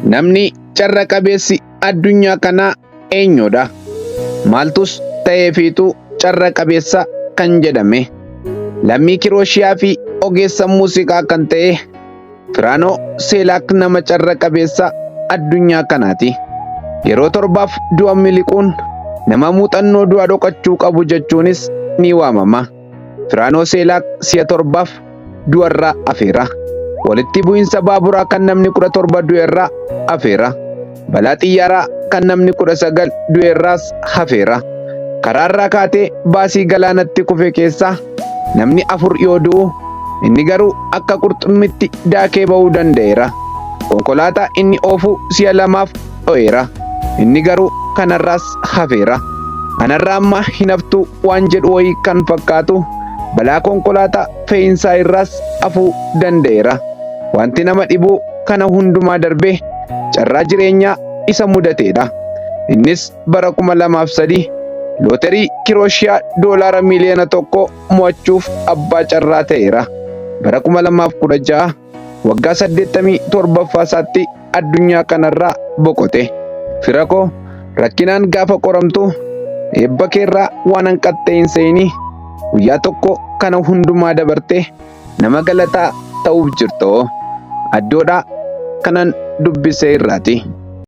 Namni carra qabeessi addunyaa kanaa eenyudha? Maaltus ta'eefiitu carra qabeessa kan jedhame? Lammii Kirooshiyaa fi ogeessa muuziqaa kan ta'e Firaanoo Seelaak nama carra qabeessa addunyaa kanaati. Yeroo torbaaf du'a miliquun nama muuxannoo du'a dhokachuu qabu jechuunis ni waamama. Firaanoo Seelaak si'a torbaaf du'arraa hafeera. Walitti bu'iinsa baaburaa kan namni 17 du'eerraa hafeera. Balaa xiyyaaraa kan namni 19 du'eerraas hafeera. Karaarraa kaatee baasii galaanatti kufe keessaa namni 4 yoo du'u, inni garuu akka qurxummitti daakee ba'uu danda'eera. Konkolaataa inni oofu si'a 2 dho'eera. Inni garuu kanarraas hafeera. Anarraa amma hin haftu waan jedhu wayii kan fakkaatu balaa konkolaataa fe'insaa irraas hafuu danda'eera. Wanti nama dhibu kana hundumaa darbee carraa jireenyaa isa mudateedha. Innis bara 2003 looterii Kirooshiyaa doolaara miliyoona 1 mo'achuuf abbaa carraa ta'eera. Bara 2016 waggaa 87ffaa isaatti addunyaa kanarraa boqote. Fira koo rakkinaan gaafa qoramtu eebba keerraa waan hanqattee hin seeni. Guyyaa tokko kana hundumaa dabarte nama galataa ta'uuf jirtu addoodhaa kanan dubbisee irraati.